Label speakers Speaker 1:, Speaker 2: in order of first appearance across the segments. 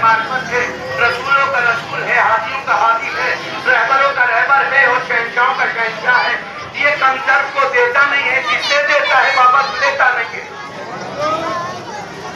Speaker 1: मार्फत है, रसूलों का रसूल है, हादियों का हादी है, रहबरों का रहबर है और शहंशाहों का शहंशाह है। ये कंजर को देता नहीं है, जिससे देता है वापस लेता नहीं है।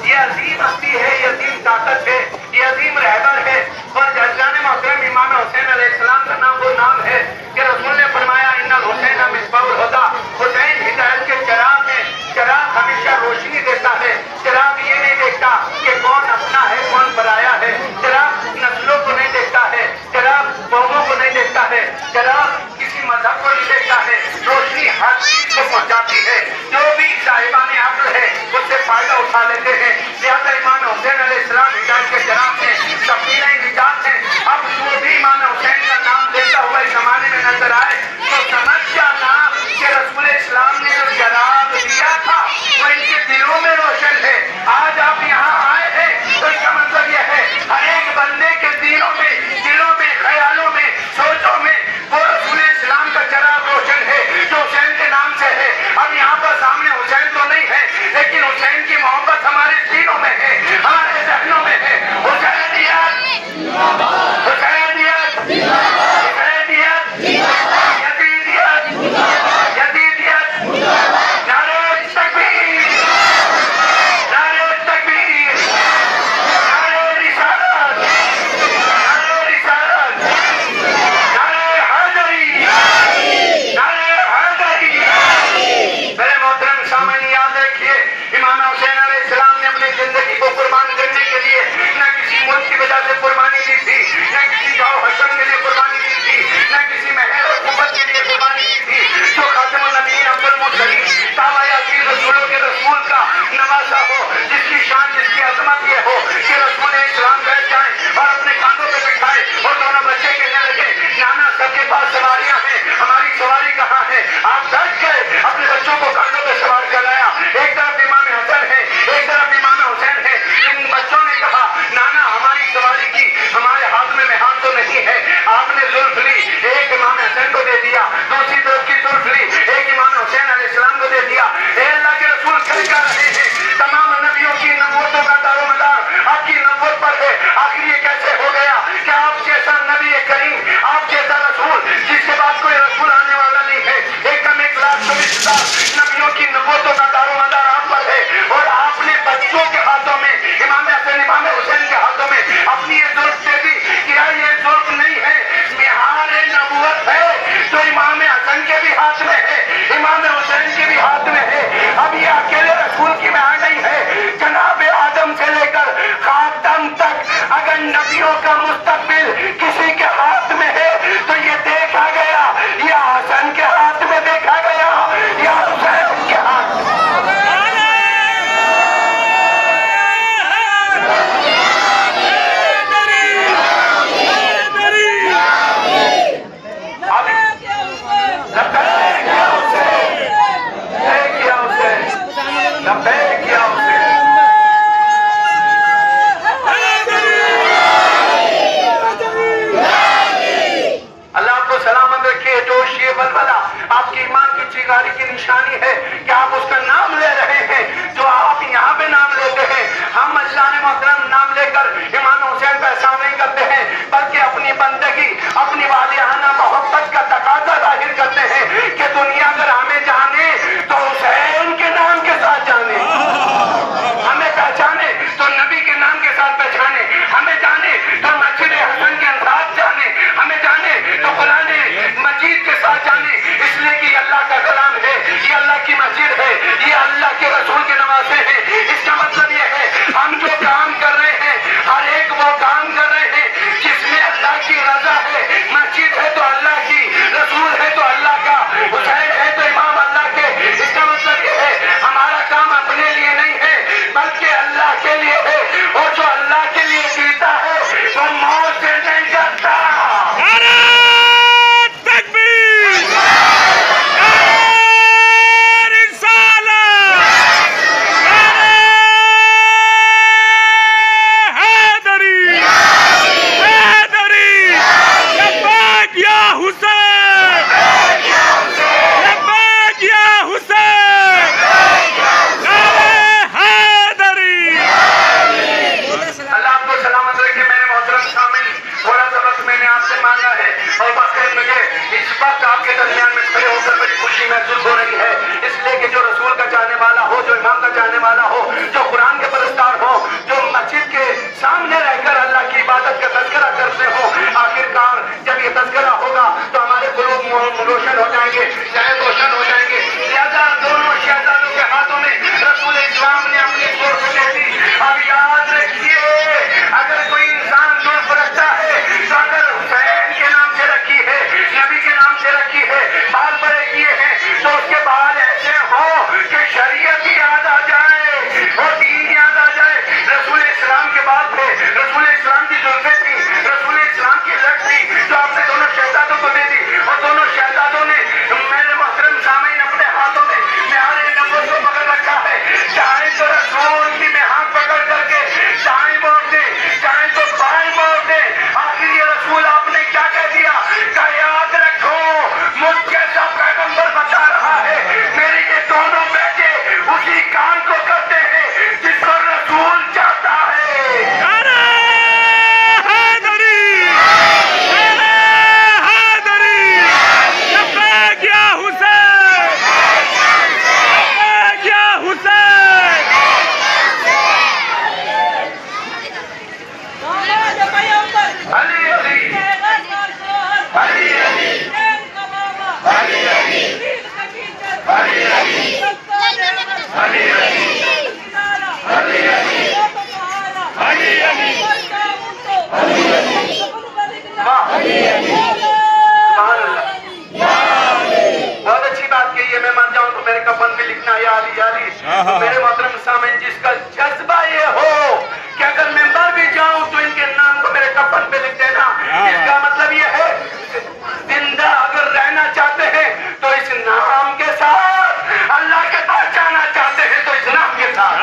Speaker 1: ये अजीम हस्ती है, ये अजीम ताकत है, ये अजीम रहबर है। और जज्जान मोहतरम इमाम हुसैन अलैहिस्सलाम का नाम वो नाम है कि रसूल ने फरमाया इन्नल हुसैन मिस्बाहुल हुदा, हुसैन हिदायत के चिराग में, चिराग हमेशा रोशनी देता है। चिराग ये नहीं देखता कि कौन अपना है कौन पराया है, चिराग नस्लों को नहीं देखता है, चिराग कौमों को नहीं देखता है, चिराग किसी मजहब को नहीं देखता है। रोशनी हर चीज को पहुंचाती है। जो भी साहिबान अक्ल है उससे फायदा उठा लेते हैं। लिहाजा इमाम हुसैन अलैहिस्सलाम हिदायत के चिराग में सफीना निजात है। अब जो भी इमाम हुसैन का नाम लेता हुआ इस जमाने में नजर आए तो समझ जाना कि रसूल इस्लाम ने जो चिराग दिया था वो इनके दिलों में रोशन है। आज आप यहाँ आए हैं तो इसका मतलब यह है हर एक बंदे के दिलों में ख्यालों में सोचों में वो रसूल इस्लाम का चिराग रोशन है जो हुसैन के नाम से है। अब यहाँ पर सामने हुसैन तो नहीं है लेकिन हुसैन की मोहब्बत हमारे दिलों में है, हमारे जहनों में है। हुसैनियत, हुसैनियत, हुसैनियत, यजीदियत, यजीदियत, नारे तकबीर, नारे तकबीर, नारे रिसालत, नारे रिसालत, नारे हैदरी, नारे हैदरी। मेरे मोहतरम सामने याद रखिए इमाम हुसैन अलैहिस्सलाम ने अपनी जिंदगी को कुर्बान करने के लिए न किसी मुल्क की वजह से कुर्बानी दी थी, न किसी गाँव हसन के लिए कुर्बानी दी थी, न किसी महल और कुबत के लिए कुर्बानी दी थी। जो खातिमुन नबीय्यीन अब्दुल मुरसलीन ताबा यासीन रसूलों के रसूल का नवासा हो, जिसकी शान जिसकी अजमत ये हो कि रसूल इस्लाम बैठ जाए और अपने कांधों पे बिठाए और दोनों बच्चे कहने लगे नाना सबके पास सवारियां हैं, हमारी सवारी कहाँ है? आप डट गए, अपने बच्चों को कांधों पे सवार कर लाया। एक तरफ इमाम हसन है, एक तरफ इमाम हुसैन है। इन बच्चों ने कहा नाना हमारी सवारी की हमारे हाथ में मेहान तो नहीं है। आपने जुल्फ ली, एक इमाम हसन को दे दिया, दूसरी तरफ की जुल्फ ली, एक इमाम हुसैन अलैहिस्सलाम को दे दिया। ए अल्लाह के रसूल क्या रहे हैं? तमाम नबियों की नबूवतों का दारोमदार आपकी नबूवत पर है। आखिर ये कैसे हो गया कि आप जैसा नबी करीम, आप जैसा रसूल जिसके बाद कोई रसूल आने वाला नहीं है, एकदम 1,24,000 नबियों की नबूवतों का दारोमदार आप पर है और आपने बच्चों के हाथों में इमाम हसन इमाम हुसैन के हाथों में अपनी ये जुल्फ दे दी। क्या ये जुल्फ नहीं है मेहार नबूवत है जो इमाम हसन के भी हाथ में है, इमाम हुसैन के भी हाथ में है। अब ये अकेले रसूल की मेहार नहीं है, जनाब आदम से लेकर खातम तक अगर नबियों का मुस्तकबिल किसी के हाथ में है तो ये देखा गया या हसन के हाथ में देखा गया या हुसैन के हाथ में। आपकी ईमान की चिंगारी की निशानी है कि आप उसका नाम ले रहे हैं जो आप यहाँ पे नाम लेते हैं। हम अल्लाह ने मोहतरम नाम लेकर इमाम हुसैन का एहसान नहीं करते हैं बल्कि अपनी बंदगी अपनी वालियाना मोहब्बत का तकाजा जाहिर करते हैं कि दुनिया अगर हमें जाने तो हुसैन के नाम के साथ जाने, हमें पहचाने तो नबी के नाम के साथ पहचाने, हमें जाने तो मस्जिद हसन के साथ जाने, हमें जाने तो कुरान मजीद के साथ जाने। इसलिए कि अल्लाह का कलाम है, ये अल्लाह की मस्जिद है, ये अल्लाह के रसूल के नवासे हैं। इसका मतलब ये है हम जो काम कर रहे हैं हर एक वो काम कर रहे हैं जिसमें अल्लाह की रजा है। मस्जिद है तो अल्लाह की, रसूल है तो अल्लाह का, हुसैन है तो इमाम अल्लाह के। इसका मतलब ये है हमारा काम अपने लिए नहीं है बल्कि अल्लाह के लिए है और जो अल्लाह के लिए जीता है वो मौत से नहीं डरता।
Speaker 2: रिसालत,
Speaker 1: खुशी महसूस हो रही है, इसलिए कि जो रसूल का चाहने वाला हो, जो इमाम का चाहने वाला हो, जो कुरान के परस्तार हो, जो मस्जिद के सामने रहकर अल्लाह की इबादत का तज़किरा करते हो, आखिरकार जब ये तज़किरा होगा तो हमारे क़ुलूब रोशन हो जाएंगे, जहन रोशन हो जाएंगे। लिहाजा दोनों शहजादों के हाथों में रसूल इस्लाम ने अपनी सोच दे दी। अब याद रखिए, अगर कोई इंसान जुल्फ रखता है तो अगर हुसैन के नाम से रखी है, नबी के नाम से रखी है, बाल बड़े किए हैं, तो उसके बाल ऐसे हो कि शरीयत याद आ जाए और दीन याद आ जाए। रसूल इस्लाम के बाल थे, रसूल इस्लाम की जुल्फें थी, रसूल इस्लाम की लट थी, जो आपने दोनों शहजादों को दे दी। और दोनों शहजादों ने मेरे मोहतरम सामीन अपने हाथों में मेहारे नंबर को पकड़ रखा है। चाहे तो रसूल की में हाथ पकड़ करके दाएं मोड़ दे, चाहे तो बाएं मोड़ दे। आखिर ये रसूल आपने क्या कह दिया? क्या याद रखो, मुझ जैसा पैगंबर बता रहा है, मेरे ये दोनों बेटे उसी काम को करते हैं जिसको रसूल चाहता है। बहुत अच्छी बात कही है। मैं मान जाऊं तो मेरे कफन पे लिखना या अली या अली। तो मेरे मोहतरम सामीन, जिसका जज्बा ये हो कि अगर मैं मर भी जाऊं तो इनके नाम को मेरे कफन पे लिख देना, इसका मतलब ये है जिंदा अगर रहना चाहते हैं तो इस नाम के साथ, अल्लाह के पास जाना चाहते हैं तो इस नाम के साथ।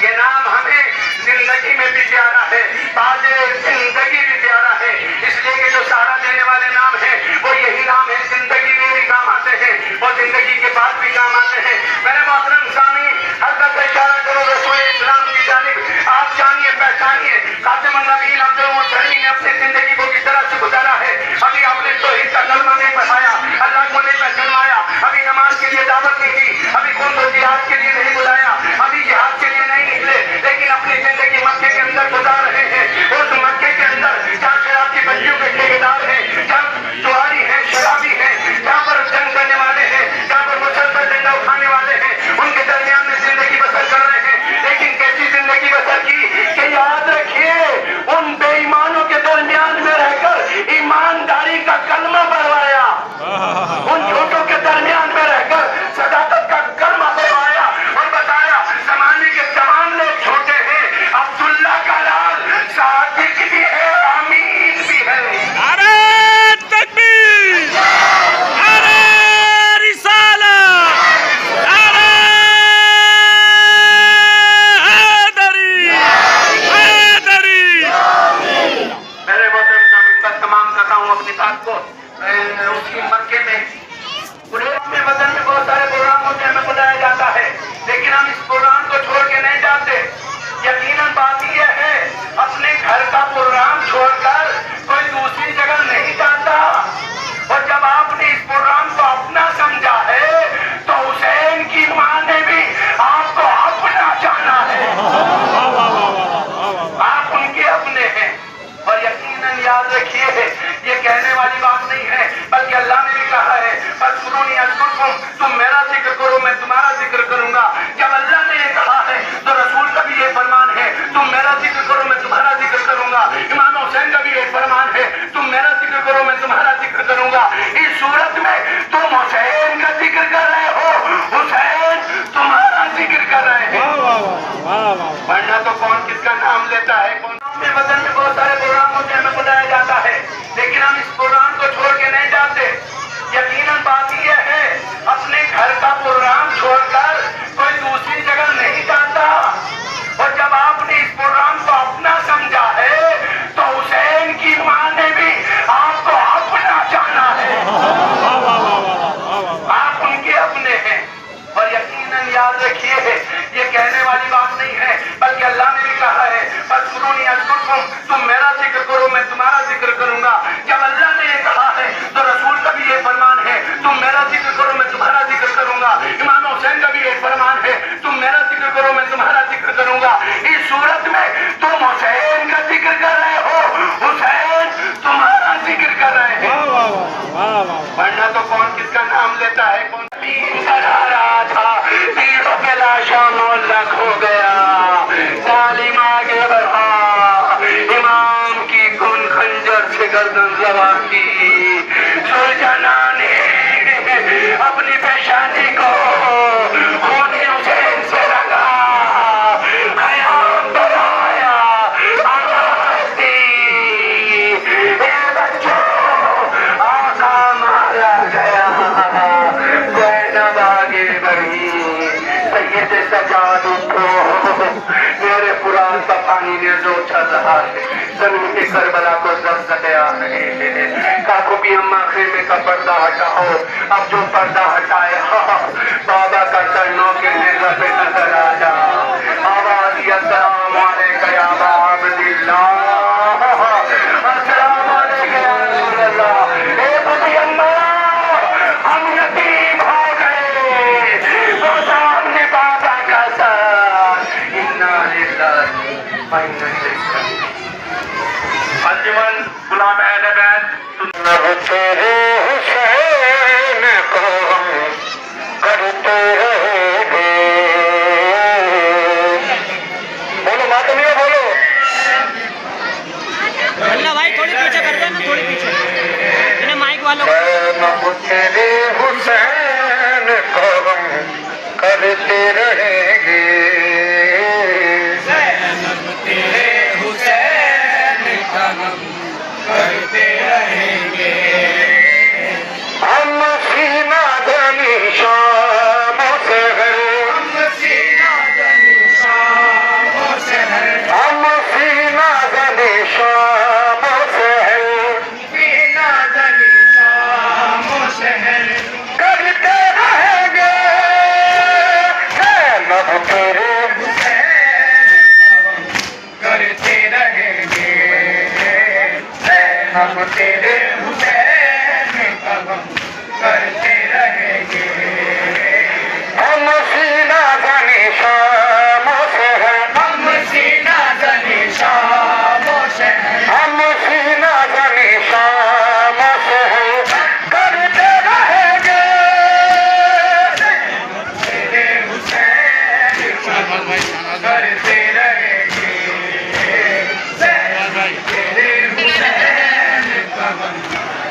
Speaker 1: ये नाम हमें जिंदगी में भी प्यारा है, ताजे जिंदगी भी प्यारा है, इसलिए कि जो सहारा देने वाले नाम है वो यही नाम है। जिंदगी में भी काम आते हैं और जिंदगी के बाद भी काम आते हैं। मेरे मोहतरम सामीन, हर तरफ इशारा करो रसूल इस्लाम की जानिब। आप जानिए, पहचानिए खातिमुन नबीय्यीन अब्दुल मुत्तलिब ने अपनी जिंदगी को किस तरह से गुजारा है। अभी आपने तौहीद का कलमा नहीं पढ़ाया, अल्लाह को नहीं पहचानवाया, अभी नमाज के लिए दावत नहीं दी, अभी कौन को जिहाद के लिए नहीं बुलाया, अभी जिहाद के लिए नहीं निकले, लेकिन अपनी जिंदगी मक्के के अंदर गुजार रहे हैं। उस मक्के के अंदर जहाँ शराब की बच्चियों के ठेकेदार हैं, जहाँ जुआरी हैं, शराबी हैं, जहाँ पर जंग करने वाले हैं, जहाँ पर मुसलसल डंडा उठाने वाले हैं, उनके दरमियान में जिंदगी बसर कर रहे हैं। लेकिन कैसी जिंदगी बसर की कि याद रखिए, उन बेईमानों के दरमियान में रहकर ईमानदारी का कलमा पढ़वाया, उन झूठों के दरमियान में रहकर सदाकत का कलमा पढ़वाया और बताया जमाने के तमाम लोग छोटे हैं, अब्दुल्ला का लाल सादिक भी है, अमीन भी है।
Speaker 2: अरे तकबीर, अरे रिसालत, अरे हैदरी, हैदरी।
Speaker 1: मेरे मोहतरम सामीन, बस तमाम कर रहा हूँ अपनी बात को। उसकी मक्के में पूरे अपने वतन में बहुत सारे प्रोग्राम होते हैं, हमें बुलाया जाता है, लेकिन हम इस प्रोग्राम को छोड़ के नहीं जाते। यकीनन बात यह है, अपने घर का प्रोग्राम छोड़कर कोई दूसरी जगह नहीं जाता। और जब आपने इस प्रोग्राम को अपना समझा है तो हुसैन की मां ने भी आपको अपना जाना है, आप उनके अपने हैं। और यकीनन याद रखिए, ये कहने वाली बात नहीं है, बल्कि अल्लाह ने भी कहा है, फज़कुरूनी अज़कुरकुम, तुम मेरा जिक्र करो मैं तुम्हारा जिक्र करूंगा। जब अल्लाह ने ये कहा है तो रसूल का भी ये फरमान है, तुम मेरा जिक्र करो मैं तुम्हारा जिक्र करूंगा। इमाम हुसैन का भी ये फरमान है, तुम मेरा जिक्र करो मैं तुम्हारा जिक्र करूंगा। इस सूरत में तुम हुसैन का जिक्र कर रहे हो, हुसैन तुम्हारा जिक्र कर रहे हैं, वरना तो कौन किसका नाम लेता है। कौन में वतन में बहुत सारे प्रोग्राम होते हैं, हमें बुलाया जाता है, लेकिन हम इस प्रोग्राम को छोड़ के नहीं जाते। यकीनन बात यह है, अपने घर का प्रोग्राम छोड़कर कोई दूसरी जगह नहीं जाता। और जब आपने इस प्रोग्राम को अपना समझा है तो हुसैन की मां ने भी आपको अपना जाना है, आप उनके अपने हैं। और यकीनन याद रखिए, ये कहने वाली बात नहीं है, बल्कि अल्लाह ने भी कहा है, फज़कुरूनी अज़कुरकुम, तुम मेरा जिक्र करो मैं तुम्हारा जिक्र करूंगा। जब अल्लाह ने ये कहा है तो रसूल का भी ये फरमान है, तुम मेरा जिक्र बढ़ा, इमाम की खून खंजर से गर्दन लगा की। सुलझाना ने अपनी पेशानी को खून हुसैन से रंगा, क़याम बनाया, आवाज़ दी, ए बच्चों आका मारा गया, ज़ैनब आगे बढ़ी, सैयद सजाद उठो, मेरे पुरान का पानी ने जो चल रहा है, जमीन के करबला को ज़लज़ले आ रहे हैं। काकू भी अम्मा खेमे का पर्दा हटाओ, अब जो पर्दा हटाया बाबा का चरणों के नेज़ा पे नजर आ जा। आवाज़ ये अस्सलाम वालेकुम या अबा अब्दिल्लाह, अस्सलाम वालेकुम या रसूल अल्लाह। ए बुढ़ी अम्मा, हम यतीम हो गए, वो सामने बाबा का साथ। इन्ना लिल्लाहि व इन्ना इलैहि राजिऊन। अंजुमन गुलाम अहले बैत तेरे हुसैन को हम करते रहेंगे। बोलो मातमिया बोलो।
Speaker 3: अल्लाह भाई थोड़ी पीछे कर देना, थोड़ी पीछे इन्हें माइक वालों को।
Speaker 1: तेरे हुसैन को हम करते रहेंगे, तेरे हुसैन का हम करते रहेंगे। हम सीना जनी शामों से है, हम सीना जनी शामों से है, हम सीना जनी शामों से है, सीना जनी शामों से है, करते रहेंगे। नब तेरे करते रहेंगे, हम तेरे हुसैन का हम करते रहेंगे। हम सीना जनी शामों से है, हम सीना जनी शामों से है, हम सीना जनी शामों से है, करते रहेंगे। तेरे हुसैन का हम करते रहेंगे, तेरे हुसैन का हम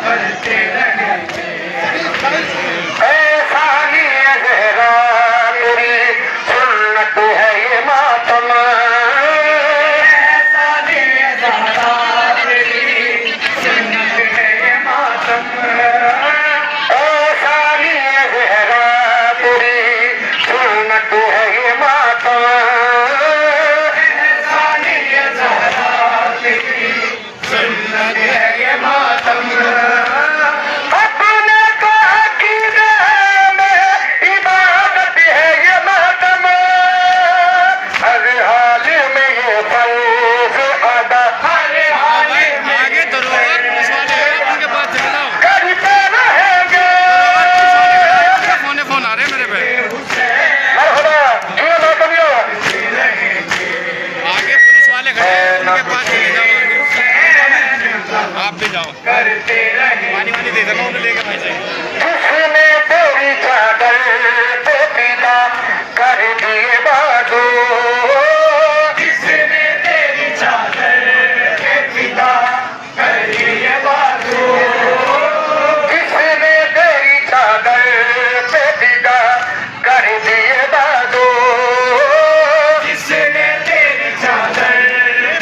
Speaker 1: करते रहेंगे। ऐसा नहीं ज़हरा मेरी सुन्नत है ये मातम, ऐसा नहीं ज़हरा मेरी सुन्नत है ये मातम, ऐसा नहीं ज़हरा तेरी सुन्नत है ये मातम, ऐसा नहीं ज़हरा तेरी सुन्नत है ये मातम। अपने तो अकीदे में इबादत है ये मातम, हर हाल में ये फर्ज अदा, हर हाल में
Speaker 2: आगे दरोगा पुलिस वाले हैं, उनके पास चले जाओ।
Speaker 1: करते रहेंगे।
Speaker 2: फोन आ रहे हैं मेरे पे।
Speaker 1: मरहबा, जी मातमिया।
Speaker 2: आगे पुलिस वाले खड़े हैं, उनके पास चले जाओ। आप भी जाओ,
Speaker 1: करते रहेंगे।
Speaker 2: पानी वानी दे देना उन्हें, लेके भाई जाइए।
Speaker 1: जिसने तेरी चादर पे पीला कर दिए बाजू, जिसने तेरी चादर पे पीला कर दिए बाजू, जिसने तेरी चादर पे पीला कर दिए बाजू, जिसने तेरी चादर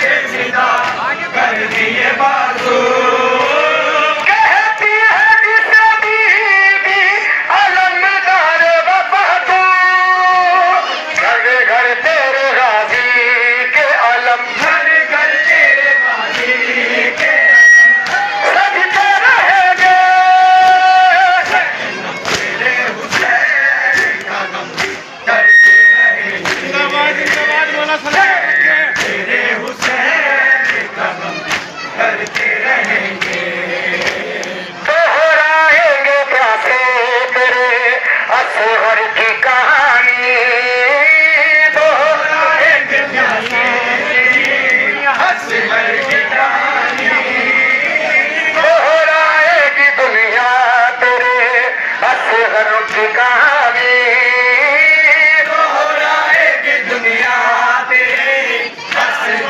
Speaker 1: पे पीला कर दिए बाजू। कहती है जिसे बीबी अलमदार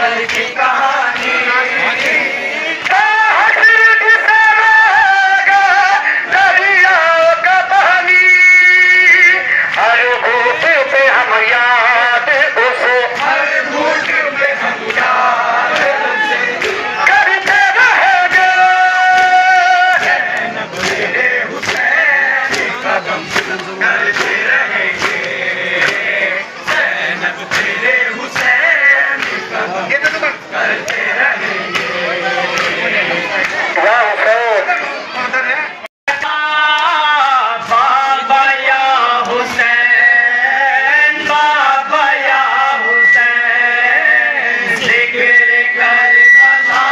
Speaker 1: कल की कहानी दरिया का पानी हर घूट पे हम याद उसे हर घूट पे हम याद करते रहेंगे मेरे हुसैन का गम करते रहेंगे ज़ैनब तेरे हुसैन का गम करते रहेंगे वाह हुसैन बाबा या हुसैन बाबा या हुसैन जिक्र कर बता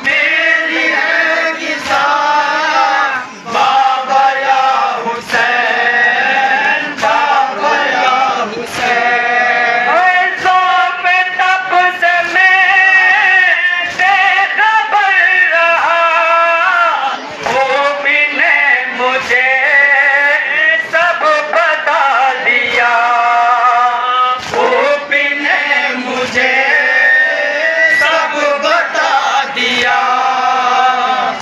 Speaker 1: मेरी है किसा बाबा या हुसैन बाबा या हुसैन ऐसा पे तब से मैं बेखबर रहा वो भी ने मुझे सब बता दिया वो भी ने मुझे सब बता दिया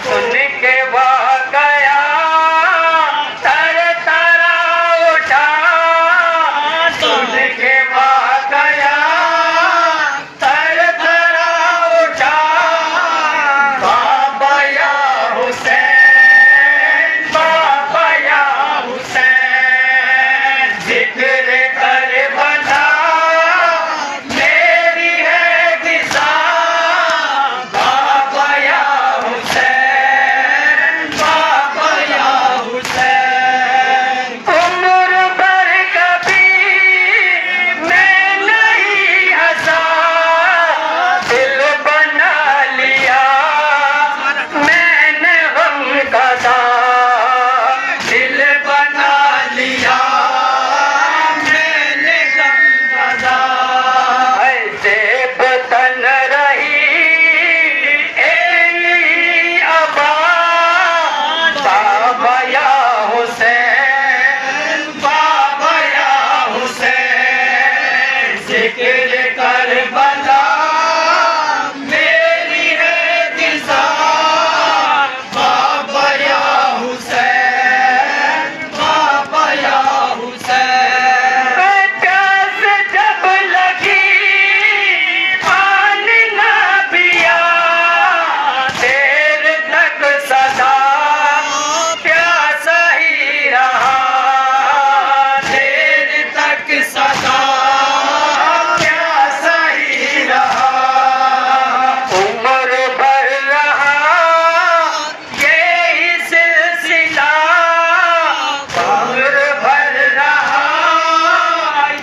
Speaker 1: सुन के वह गया तर तरा उठा सुन के वह गया तर तरा उठा बाबा या हुसैन बाबा या हुसैन जिक्र कर बता मेरी है किसा बाबा या हुसैन बाबा या हुसैन उम्र भर कभी मैं नहीं हंसा दिल बना लिया मैंने गम का दा दिल बना लिया मैंने गम का दा ऐसे बतन रही एली अबा बाबा या हुसैन बाबा या हुसैन जिक्र कर बता मेरी है किसा बाबा या हुसैन बाबा या हुसैन प्यास जब लगी पानी ना पिया देर तक सदा प्यासा ही रहा देर तक सदा प्यासा ही रहा उम्र भर रहा यही सिलसिला उम्र भर रहा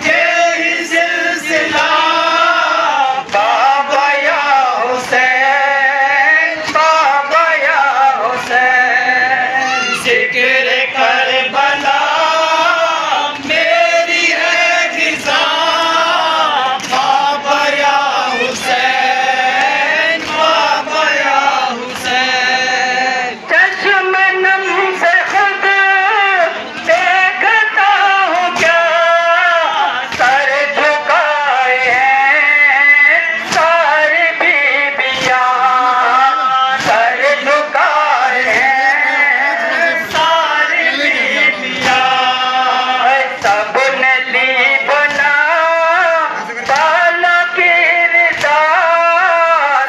Speaker 1: यही सिलसिला बाबा या हुसैन बाबा या हुसैन जिक्र कर बला मेरी है किसा बाबा या हुसैन बाबा या हुसैन चश्मनम से खुद देखता हूँ क्या सर झुकाए हैं सारे बीबियाँ सर झुकाए हैं सारे बीबियाँ सबने ली बना बाला की रिदा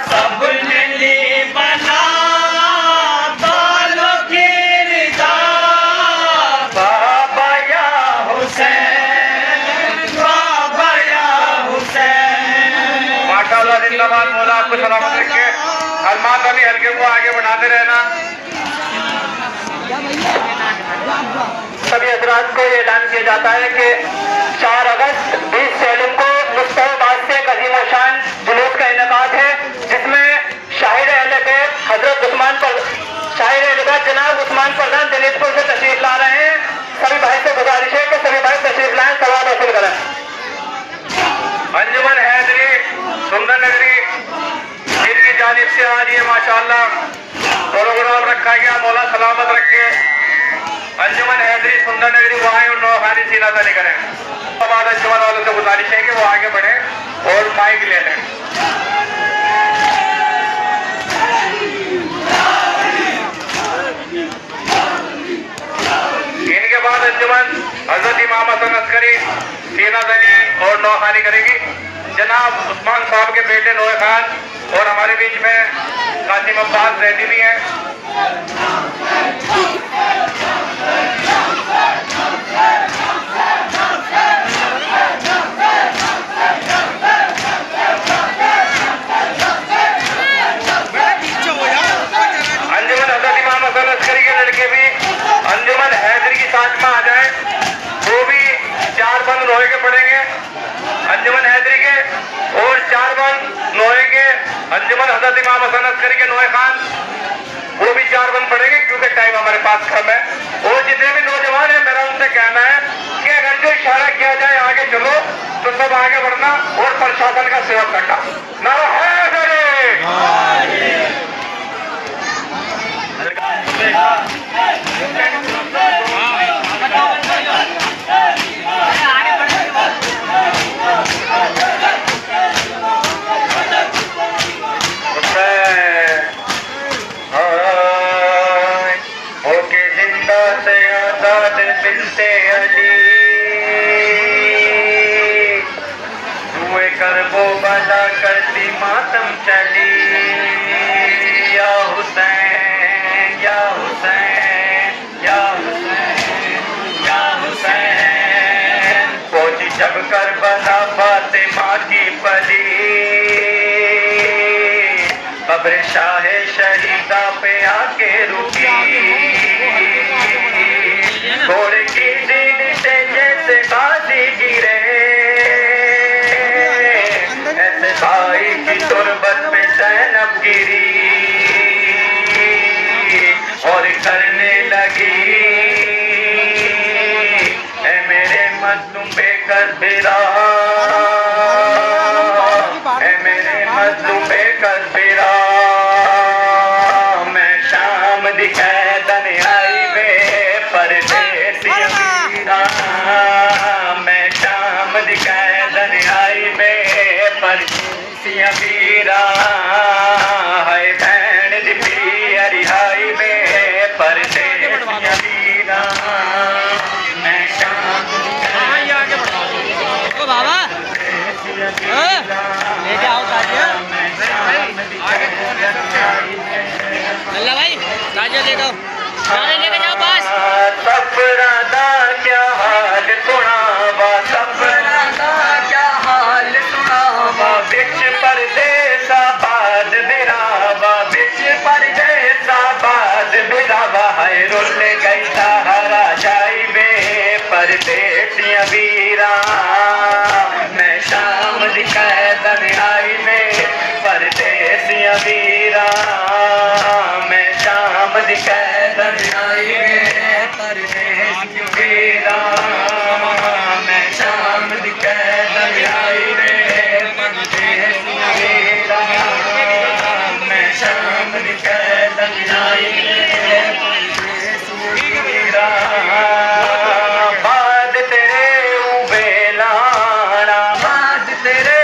Speaker 1: सबने ली बना बालों की रिदा बाबा या हुसैन बाबा या हुसैन माशाअल्लाह जिंदाबाद मौला आपको सलामत रखे अलमात अली हल्के को आगे बढ़ाते रहना सभी हजरात को ये ऐलान किया जाता है कि 4 अगस्त 20 सैलून को मुस्तफाबाद से कदीम और शान जुलूस का इनेकाद है जिसमें शाहिर अहले बैत हजरत उस्मान पर शाहिर अहले बैत जनाब उस्मान प्रधान जनीतपुर से तशरीफ ला रहे हैं सभी भाई से गुजारिश है कि सभी भाई तशरीफ लाएं सवाब हासिल करें अंजुमन हैदरी सुंदर नगरी इनकी जानिब से आज ये माशाअल्लाह प्रोग्राम रखा गया मौला सलामत रखे अंजुमन हैदरी सुंदर नगरी वो आए और नौखानी सीना से करें अंजुमन वालों से गुजारिश है कि वो आगे बढ़े और माइक ले लें। इनके बाद अंजुमन हजरत इमाम हसन अस्करी सीनाजनी और नौखानी करेगी। जनाब उस्मान साहब के बेटे नोए खान और हमारे बीच में कासिम अब्बास जैदी भी हैं। अंजुमन हजरत इमाम हसन अस्करी के लड़के भी अंजुमन हैदरी की साथ में आ जाए, वो भी 4 बंद लोहे के पड़ेंगे अंजुमन हैदरी के, और 4 बंद लोहे के अंजुमन हजरत इमाम हसन अस्करी के नोए खान, वो भी 4 बंद पड़ेंगे क्योंकि टाइम हमारे पास कम है। और जितने भी नौजवान हैं मेरा उनसे कहना है कि अगर जो इशारा किया जाए आगे चलो तो सब आगे बढ़ना और प्रशासन का सेवा करना। नारा हैदरी। ओके जिंदा से आजाद बिनते अली, दुए कर वो बला करती मातम चली। या हुसैन या हुसैन या हुसैन या हुसैन, पहुंची जब करबला फातिमा की पली, कब्र शाहे शहीदा पे आके रुकी। घोड़े की सीन से जैसे बाजी गिरे, ऐसे भाई की तुरबत पे ज़ैनब गिरी और करने लगी ऐ मेरे मज़लूम बेकस बिरा, ऐ मेरे मज़लूम बेकस बिरा। मैं शाम दिखाए दन आई वे परदेसी वीरा, मैं शाम दिखाए दन आई वे परदेसी वीरा। हाय भैन दी पियरी हाई वे परदेसी वीरा, मैं शाम
Speaker 3: ओ बाबा लेके आओ ताजिया। अल्लाह भाई ताजिया ले दो, लेके जाओ बस।
Speaker 1: सफरा दा क्या हाल सुनावा, सफरा दा क्या हाल सुनावा, बिच परदेसा बाद बिरावा, बिच परदेसा बाद बिरावा। हाय रुल गई सहारा जाई वे परदेसिया वीरा, मैं शाम दिखाए दन आई वे परदेसिया वीरा, मैं शाम दिखाए दन आई वे परदेसिया वीरा, मैं शाम दिखाए दन आई वे परदेसिया वीरा, मैं शाम दिखाए दन आई वे परदेसिया वीरा। बाद तेरे उबेलाना, बाद तेरे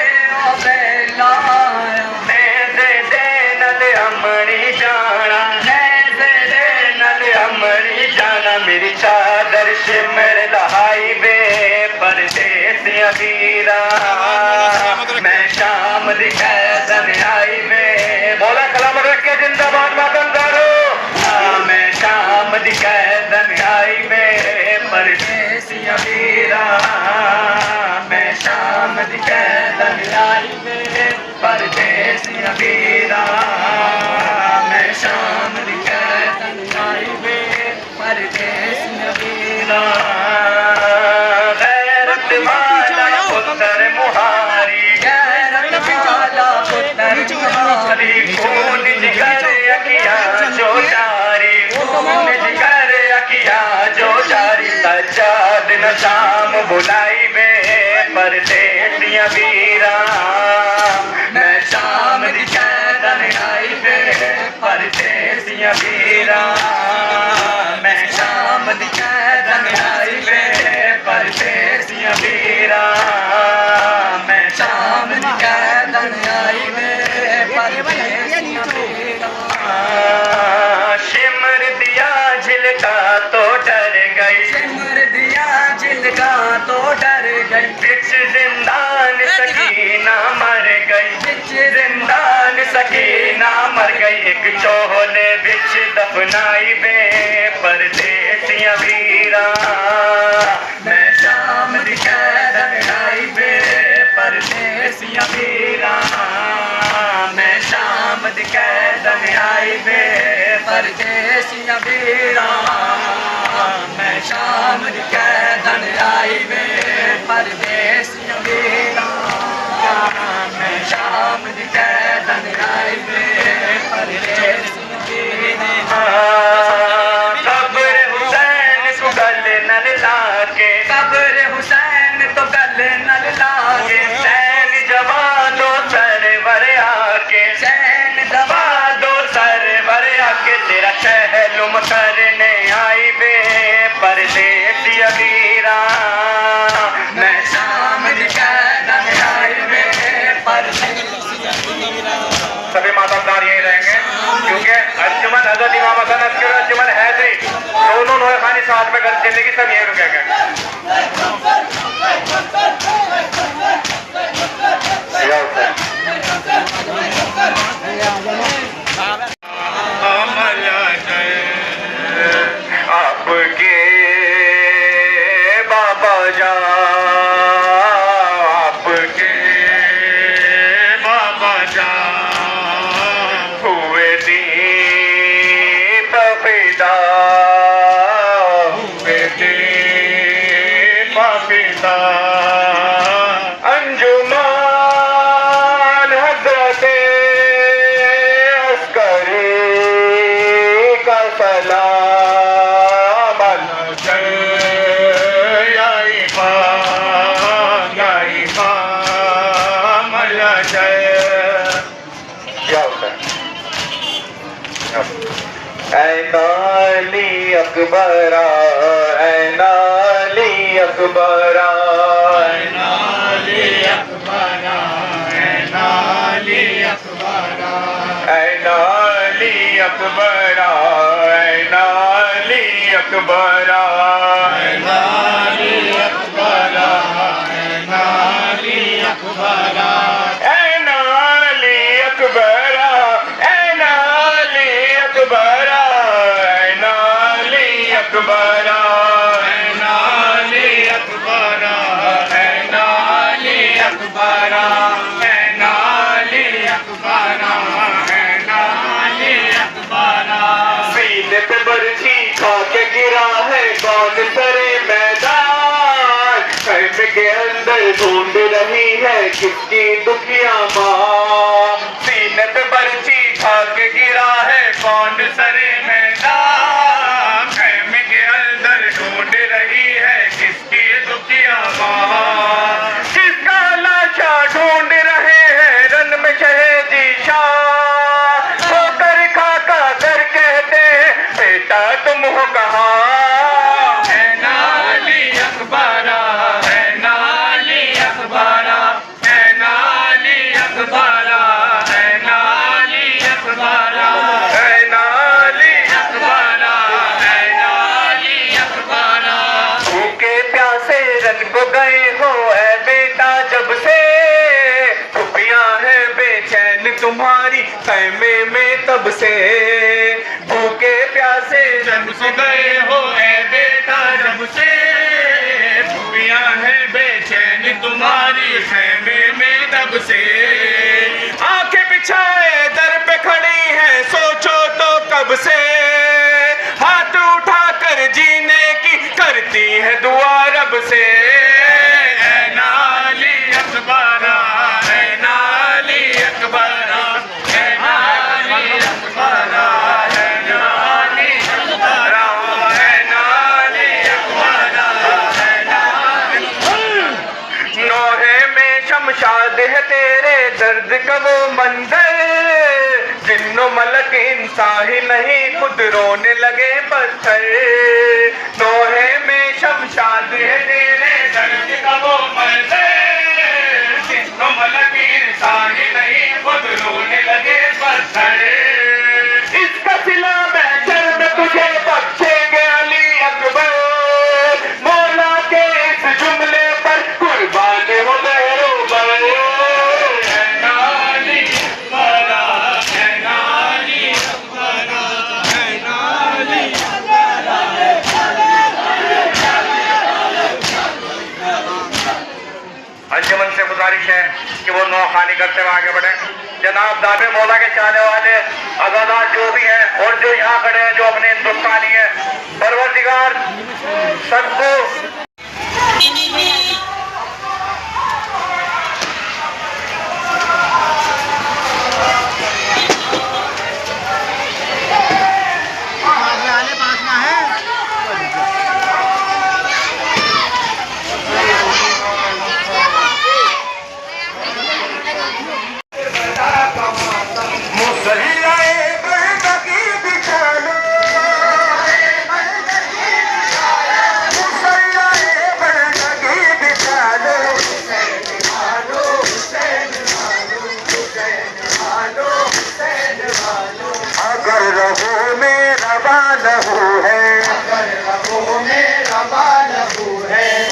Speaker 1: उबेलाना, नैज़े दे नल अमरी जाना, नैज़े दे नल अमरी जाना। मेरी चादर शिमर लहाई वे परदेसिया वीरा, मैं शाम दिखाए दन आई वे। मौला कलाम रख के जिंदाबाद मातमदारो। मैं शाम दिखाए दन आई वे परदेसिया वीरा, मैं शाम दिखाए दन आई वे परदेसिया वीरा, मैं शाम दिखाए दन आई वे परदेसिया वीरा। गैरत वाला पुत्र मुहारी, गैरत वाला पुत्र मुहारी, खून जिगर अखियाँ जो जारी, खून जिगर अखियाँ जो जारी। सज्जाद न शाम बुलाई वे परदेसिया वीरा, मैं शाम दिखाए दन आई वे परदेसिया वीरा, मैं शाम दिखाए दन आई वे परदेसिया वीरा, मैं शाम
Speaker 4: आई वे परदेसिया वीरा।
Speaker 1: सिमर दिया झिलका तो डर गई,
Speaker 4: सिमर दिया झिलका तो डर गई,
Speaker 1: बिच जिंदान सकीना मर गई,
Speaker 4: बिच
Speaker 1: जिंदान सकीना मर गई। एक चोले बिच दफनाई वे परदेसिया वीरा।
Speaker 4: मैं शाम दी कैदन आई वे परदेसिया वीरा। मैं शाम दी कैदन आई वे परदेसिया वीरा। मैं शाम दी कैदन आई वे परदेसिया वीरा। मैं शाम दी कैदन आई वे परदेसिया वीरा।
Speaker 1: कब्र हुसैन को गले न लाके,
Speaker 4: कब्र हुसैन तो गले न लागे,
Speaker 1: सैन जवादो सरवर आके,
Speaker 4: चैन दबा
Speaker 1: दो सरवर आके तेरा चहलुम करने आई वे परदेसिया वीरा।
Speaker 4: मैं शाम दी कैदन आई वे परदेसिया वीरा।
Speaker 1: सभी मातादार यही रहेंगे क्योंकि अंजुमन हजरत इमाम हसन अस्करी और अंजुमन हैदरी दोनों नोए खानी साथ में घर चलने की सब यही रुकेंगे। आपके बाबा जान, आपके बाबा जान हुए दीप फिदा, हुए दीप फिदा। अंजुमन हजरत अस्करी का सलाम या इमाम, या इमाम क्या होता है? ऐनाली अकबरा, ऐनाली अकबरा, ऐनाली अकबरा, ऐनाली अकबरा, ऐनाली अकबरा, ऐनाली अकबरा, ऐनाली अकबरा, ऐनाली अकबरा, ऐनाली अकबरा, ऐनाली अकबरा, ऐनाली अकबरा, ऐनाली अकबरा, ऐनाली अकबरा, ऐनाली अकबरा, ऐनाली अकबरा। सीने पे बरछी खा के गिरा है कौन सरे मैदान, खैम के अंदर ढूंढ रही है किसकी दुखिया माँ। सीने पे बरछी खा के गिरा है कौन सरे मैदान, खैम के अंदर ढूंढ रही है किसकी दुखिया माँ। किसका लाशा ढूंढ रहे हैं रन में शहेदी शाह, होकर खाका दर कहते हैं बेटा तुम हो कहाँ। ऐनाली अकबरा, ऐनाली अकबरा, ऐनाली अकबरा, ऐनाली अकबरा, ऐनाली अकबरा, ऐनाली अकबरा। भूखे प्यासे रन को गए हो ऐ बेटा जब से, खुफियां है बेचैन तुम्हारी खैमे में तब से। भूखे प्यासे रन को गए हो ऐ बेटा जब से, खुफियां है बेचैन तुम्हारी खैमे में तब से। आंखें बिछाए दर पे खड़ी हैं सोचो तो कब से, हाथ उठाकर जीने की करती है दुआ रब से। ऐनाली अकबरा, ऐनाली अकबरा, ऐनाली अकबरा, ऐनाली अकबरा, ऐनाली अकबरा, ऐनाली। नोहे में शमशाद है तेरे दर्द का वो मंजर, जिन्नो मलक इंसान ही नहीं खुद रोने लगे पत्थर। नोहे में शमशाद है तेरे दर्द का वो मंजर, जिन्नो मलक इंसान ही नहीं खुद कि वो नौखानी करते हुए आगे बढ़े। जनाब दावे मौला के चाहने वाले अज़ादार जो भी हैं और जो यहाँ खड़े हैं जो अपने हिंदुस्तानी हैं, परवरदिगार सबको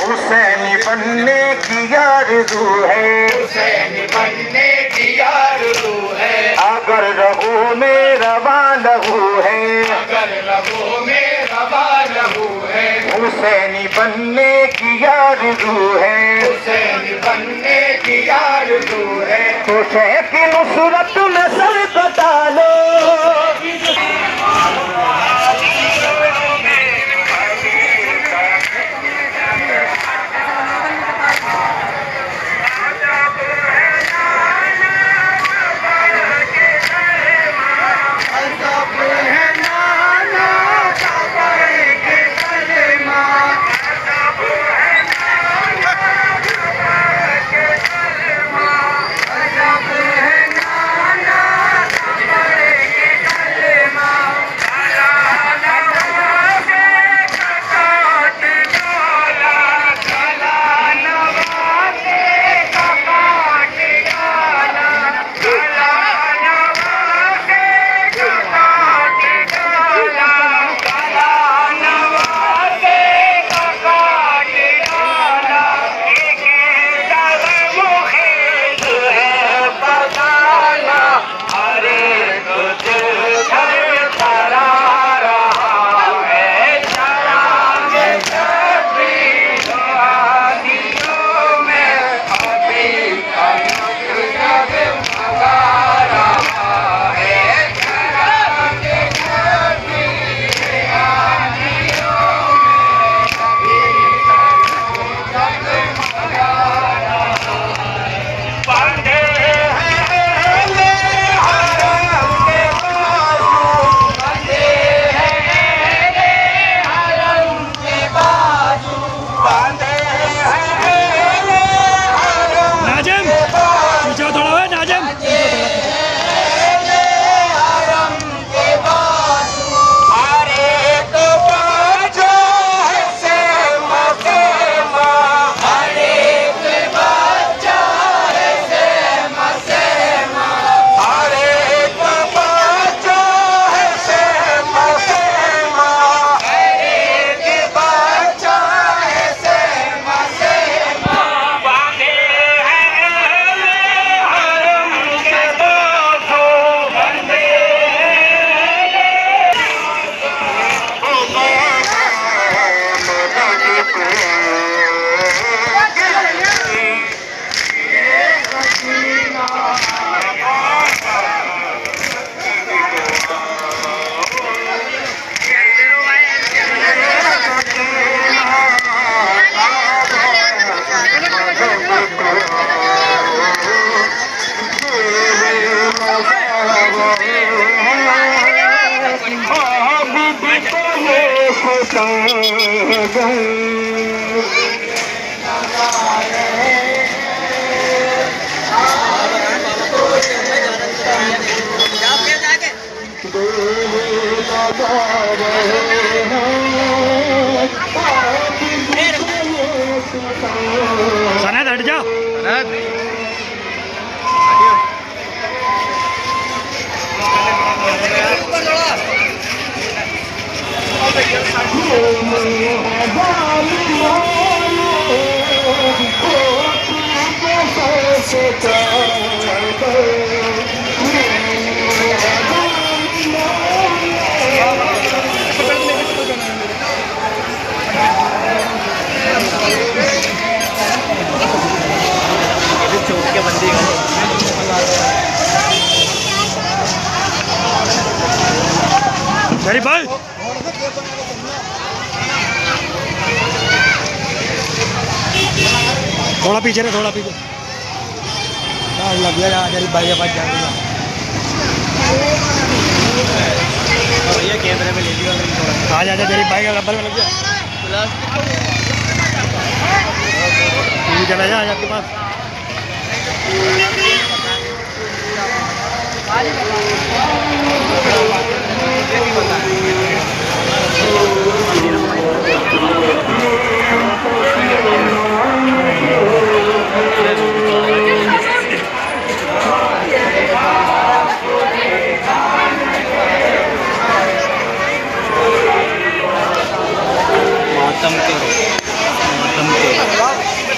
Speaker 1: हुसैनी बनने की आरज़ू है, हुसैनी बनने की आरज़ू है। अगर रहो मेरा बालहू है, अगर रहो मेरा बालहू है। हुसैनी बनने की आरज़ू है, हुसैनी बनने की आरज़ू है। तो शेख की नुसरत में सर कटा लो।
Speaker 3: सनद हट जाओ।
Speaker 4: चौक के बंदे
Speaker 2: गरीब भाई थोड़ा पीछे रे, थोड़ा पीछे लग गया गरीब भाई के पास जाने
Speaker 3: ये कैमरे में ले लिया थोड़ा।
Speaker 2: आ जा गरीब भाई का रब्बर में लग गया चला जा आपके पास।
Speaker 3: मातम करो, मातम करो।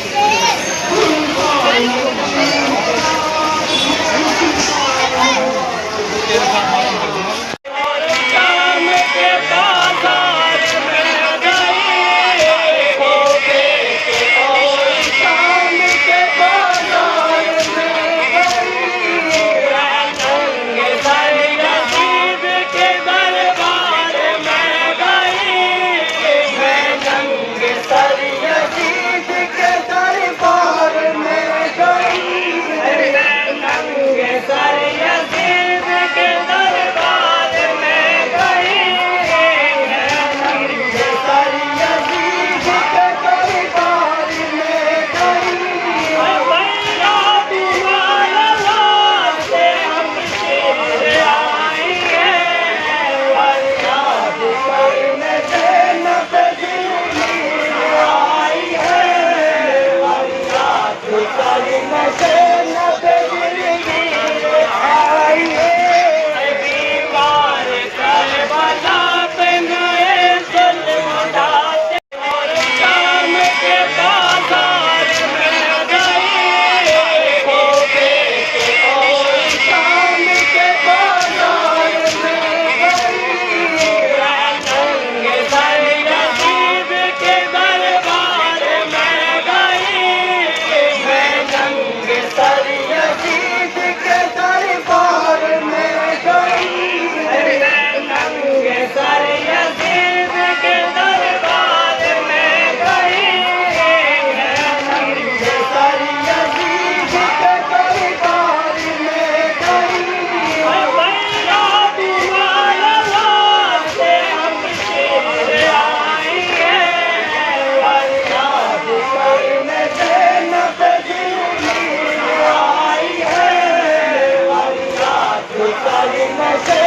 Speaker 1: Namaste.